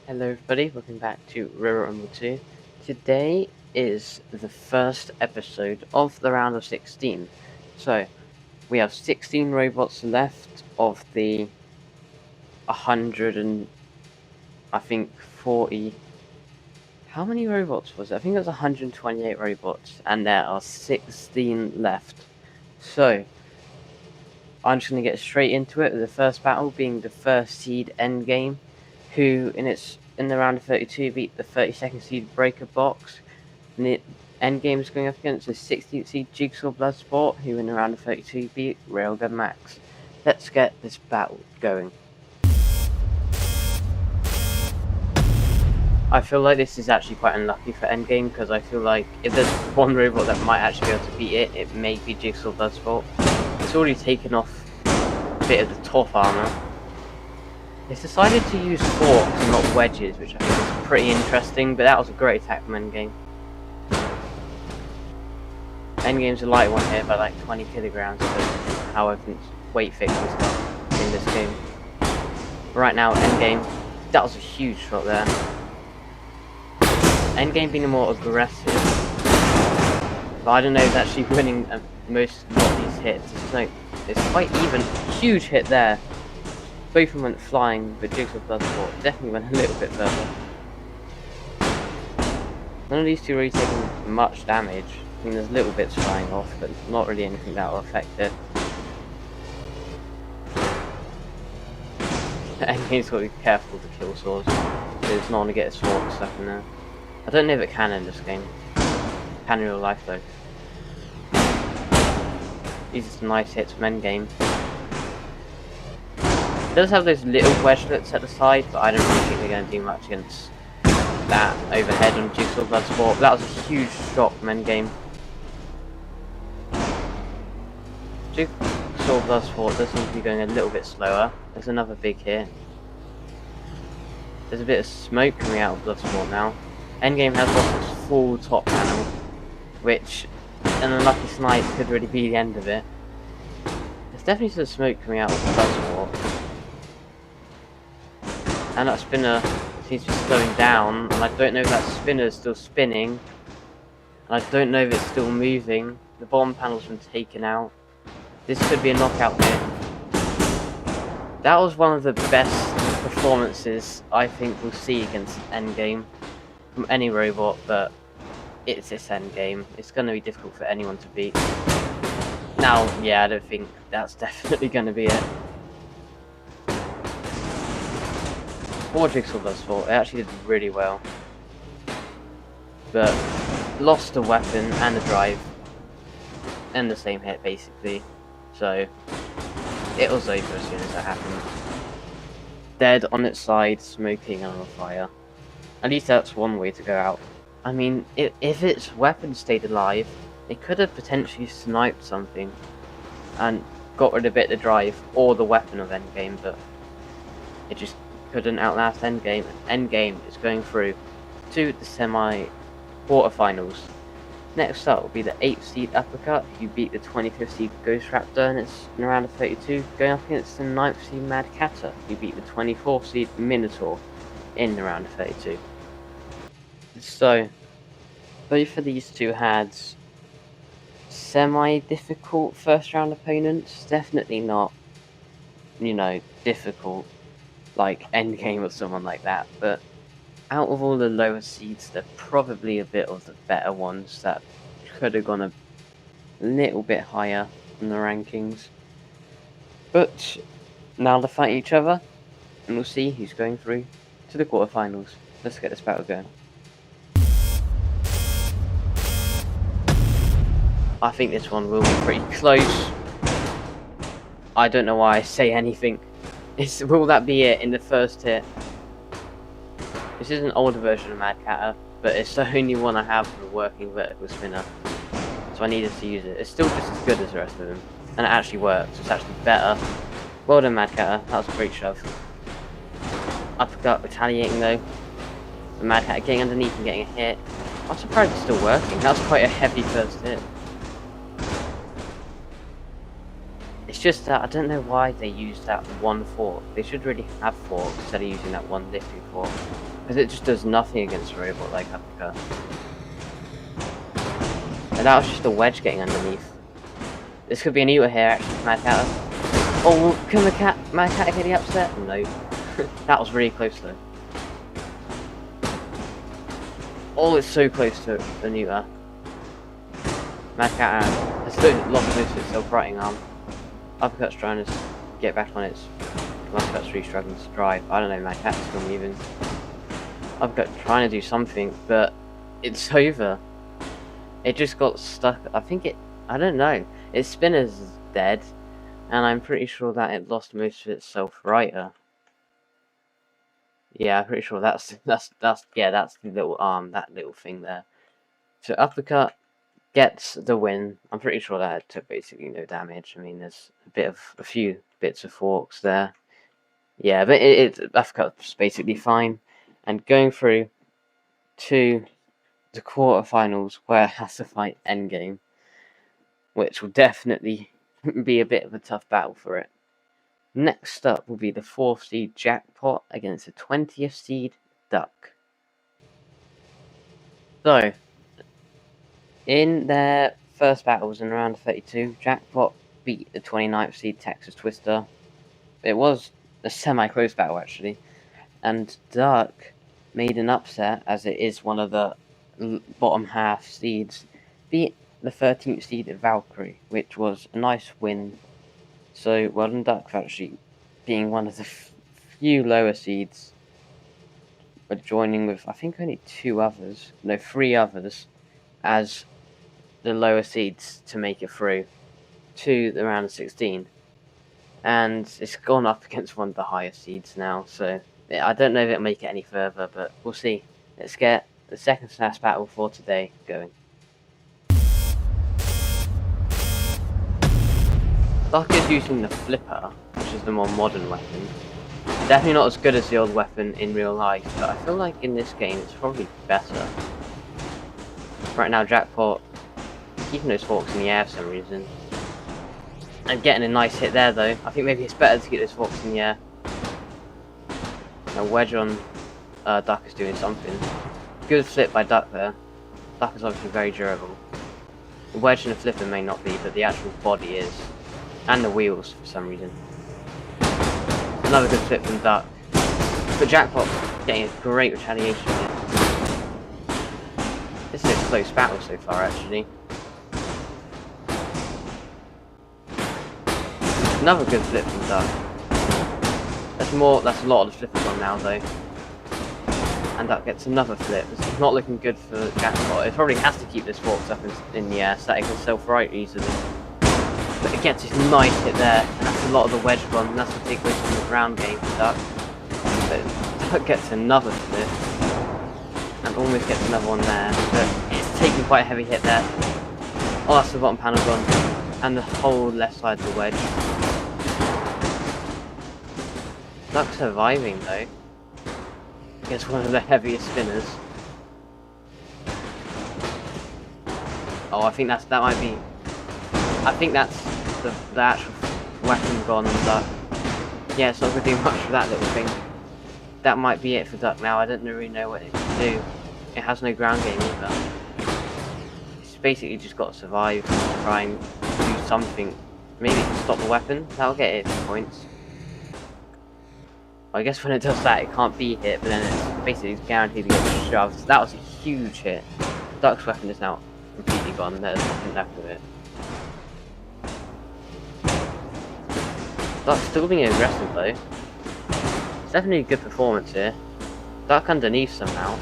Hello everybody, welcome back to RR2. Today is the first episode of the round of 16. So, we have 16 robots left of the 100 and I think 40. How many robots was it? I think it was 128 robots, and there are 16 left. So, I'm just going to get straight into it with the first battle being the first seed endgame, who in the round of 32 beat the 32nd seed Breaker Box. And the endgame is going up against the 16th seed Jigsaw Bloodsport, who in the round of 32 beat Railgun Max. Let's get this battle going. I feel like this is actually quite unlucky for endgame, because I feel like if there's one robot that might actually be able to beat it, it may be Jigsaw Bloodsport. It's already taken off a bit of the top armor. It's decided to use forks and not wedges, which I think is pretty interesting, but that was a great attack from endgame. Endgame's a light one here by like 20 kilograms, so how everything's weight fixed and stuff in this game. Right now, endgame, that was a huge shot there. Endgame being more aggressive, but I don't know if it's actually winning most of these hits. It's quite even. Huge hit there. Both of them went flying, but Jigsaw Bloodsport definitely went a little bit further. None of these two really taking much damage. I mean, there's little bits flying off, but not really anything that will affect it. Endgame's got to be careful to kill swords. There's not going to get a sword stuck in there. I don't know if it can in this game. It can in real life though. These are some nice hits from endgame. It does have those little wedgelets at the side, but I don't really think they're going to do much against that overhead on Jigsaw Bloodsport. That was a huge shot from endgame. Jigsaw Bloodsport does seem to be going a little bit slower. There's another big hit. There's a bit of smoke coming out of Bloodsport now. Endgame has lost its full top panel, which an unlucky snipe could really be the end of it. There's definitely some smoke coming out of Bloodsport. And that spinner seems to be slowing down, and I don't know if that spinner is still spinning. And I don't know if it's still moving. The bottom panel's been taken out. This could be a knockout hit. That was one of the best performances I think we'll see against endgame from any robot, but it's this endgame. It's going to be difficult for anyone to beat. Now, yeah, I don't think that's definitely going to be it. Or Jigsaw Bloodsport, it actually did really well. But lost the weapon and the drive. And the same hit, basically. So, it was over as soon as that happened. Dead on its side, smoking and on fire. At least that's one way to go out. I mean, if its weapon stayed alive, it could have potentially sniped something and got rid of a bit of the drive or the weapon of endgame, but it just couldn't outlast endgame. Endgame is going through to the semi-quarterfinals. Next up will be the 8th seed Uppercut, who beat the 25th seed Ghost Raptor, and it's in a round of 32, going up against the 9th seed Mad Catter, who beat the 24th seed Minotaur in the round of 32. So, both of these two had semi-difficult first round opponents. Definitely not, difficult like endgame or someone like that, but out of all the lower seeds, they're probably a bit of the better ones that could have gone a little bit higher in the rankings. But now they fight each other, and we'll see who's going through to the quarterfinals. Let's get this battle going. I think this one will be pretty close. I don't know why I say anything. Will that be it in the first hit? This is an older version of Mad Catter, but it's the only one I have for a working vertical spinner. So I needed to use it. It's still just as good as the rest of them. And it actually works. It's actually better. Well done, Mad Catter. That was a great shove. Uppercut retaliating though. The Mad Catter getting underneath and getting a hit. I'm surprised it's still working. That was quite a heavy first hit. It's just that I don't know why they used that one fork. They should really have forks instead of using that one lifting fork. Because it just does nothing against a robot like uppercut. And that was just a wedge getting underneath. This could be an eater here, actually, Mad Cat. Oh, can the Mad Cat get the upset? No. That was really close, though. Oh, it's so close to the neuter. Mad Cat has lost most of its self-righting arm. Uppercut's trying to get back on its... Uppercut's really struggling to drive. I don't know, Mad Cat's still moving. Uppercut trying to do something, but it's over. It just got stuck. I don't know. Its spinner's dead, and I'm pretty sure that it lost most of its self-righter. Yeah, I'm pretty sure that's the little arm, that little thing there. So uppercut gets the win. I'm pretty sure that it took basically no damage. I mean, there's a few bits of forks there. Yeah, but uppercut's basically fine. And going through to the quarterfinals, where it has to fight Endgame, which will definitely be a bit of a tough battle for it. Next up will be the 4th seed Jackpot against the 20th seed Duck. So, in their first battles in round 32, Jackpot beat the 29th seed Texas Twister. It was a semi-close battle, actually, and Duck made an upset, as it is one of the bottom half seeds, beat the 13th seed Valkyrie, which was a nice win. So, well done Duck for actually being one of the few lower seeds, but joining with, I think, only 3 others, as the lower seeds to make it through to the round of 16. And it's gone up against one of the higher seeds now, so I don't know if it'll make it any further, but we'll see. Let's get the second to last battle for today going. Duck is using the flipper, which is the more modern weapon. Definitely not as good as the old weapon in real life, but I feel like in this game it's probably better. Right now Jackpot keeping those forks in the air for some reason. And getting a nice hit there though. I think maybe it's better to get those forks in the air. A wedge on Duck is doing something. Good flip by Duck there. Duck is obviously very durable. The wedge and the flipper may not be, but the actual body is. And the wheels for some reason. Another good flip from Duck. But Jackpot getting a great retaliation here. This is a close battle so far actually. Another good flip from Duck. That's a lot of the flippers on now though. And Duck gets another flip. It's not looking good for Jackpot. It probably has to keep this forks up in the air so that it can self-right easily. But it gets this nice hit there, and that's a lot of the wedge gone, and that's the big away from the ground game for Duck. But Duck gets another flip, and almost gets another one there, but it's taking quite a heavy hit there. Oh, that's the bottom panel gone, and the whole left side of the wedge. Duck surviving though, against one of the heaviest spinners. Oh, I think that might be... I think that's the actual weapon gone on Duck. Yeah, it's not going to do much for that little thing. That might be it for Duck now. I don't really know what it can do. It has no ground game either. It's basically just got to survive, try and do something. Maybe it can stop the weapon. That'll get it points. Well, I guess when it does that, it can't be hit, but then it's basically guaranteed to get shoved. That was a huge hit. Duck's weapon is now completely gone. There's nothing left of it. Duck's still being aggressive though. It's definitely a good performance here. Duck underneath somehow.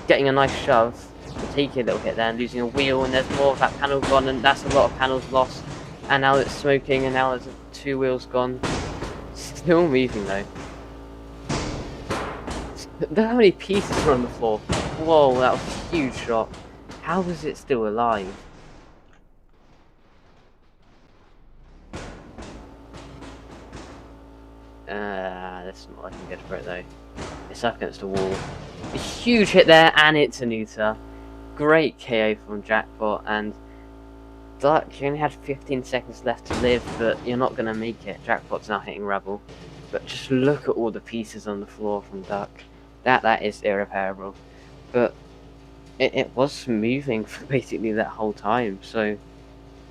Getting a nice shove. Taking a little hit there and losing a wheel, and there's more of that panel gone, and that's a lot of panels lost. And now it's smoking, and now there's 2 wheels gone. Still moving though. Look how many pieces are on the floor. Whoa, that was a huge shot. How is it still alive? That's not looking good for it though. It's up against the wall. A huge hit there, and it's a neuter. Great KO from Jackpot, and Duck, you only had 15 seconds left to live, but you're not going to make it. Jackpot's now hitting rubble. But just look at all the pieces on the floor from Duck. That is irreparable. But it was moving for basically that whole time, so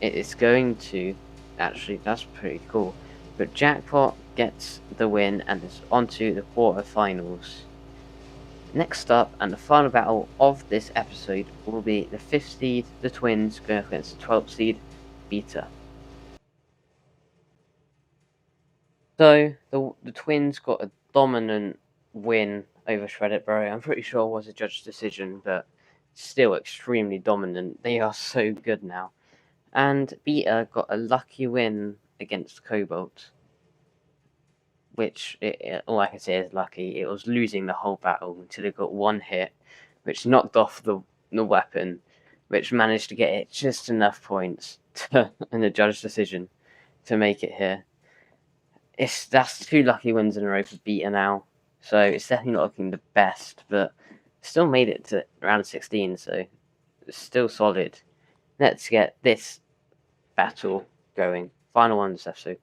it's going to actually, that's pretty cool. But Jackpot gets the win and is onto the quarterfinals. Next up, and the final battle of this episode, will be the 5th seed, the Twins, going up against the 12th seed, Beta. So, the Twins got a dominant win over Shreddit Bro. I'm pretty sure it was a judge's decision, but still extremely dominant. They are so good now. And Beta got a lucky win against Cobalt, which, all I can say is lucky. It was losing the whole battle until it got one hit, which knocked off the weapon, which managed to get it just enough points in the judge's decision to make it here. That's 2 lucky wins in a row for Beta now, so it's definitely not looking the best, but still made it to round 16, so it's still solid. Let's get this battle going. Final one this episode.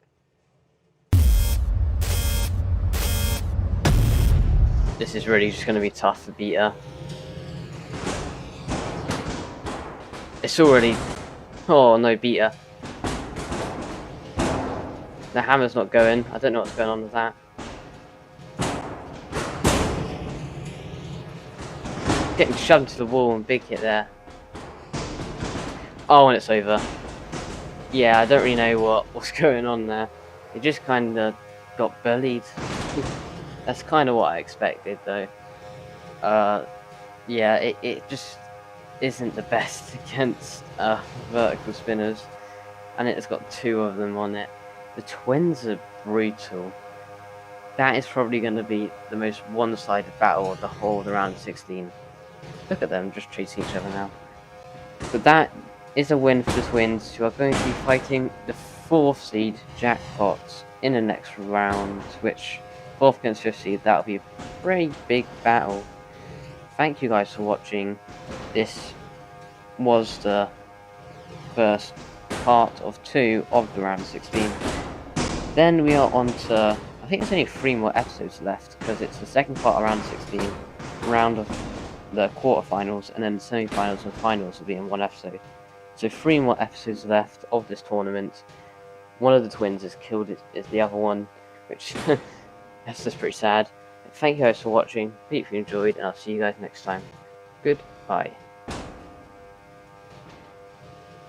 This is really just going to be tough for Beta. It's already... Oh no, Beta. The hammer's not going. I don't know what's going on with that. Getting shoved to the wall and big hit there. Oh, and it's over. Yeah, I don't really know what's going on there. It just kind of got bullied. That's kind of what I expected, though. Yeah, it just isn't the best against vertical spinners, and it's got 2 of them on it. The Twins are brutal. That is probably going to be the most one-sided battle of the whole of the round 16. Look at them just chasing each other now. But that is a win for the Twins, who are going to be fighting the 4th seed Jackpots in the next round, which 4th against 5th seed, that'll be a pretty big battle. Thank you guys for watching. This was the first part of 2 of the round 16. Then we are on to, I think there's only 3 more episodes left, because it's the second part of round 16, round of the quarterfinals, and then the semi-finals and finals will be in 1 episode. So 3 more episodes left of this tournament. One of the Twins is killed, is the other one, which that's just pretty sad. Thank you guys for watching, hope you enjoyed, and I'll see you guys next time. Goodbye.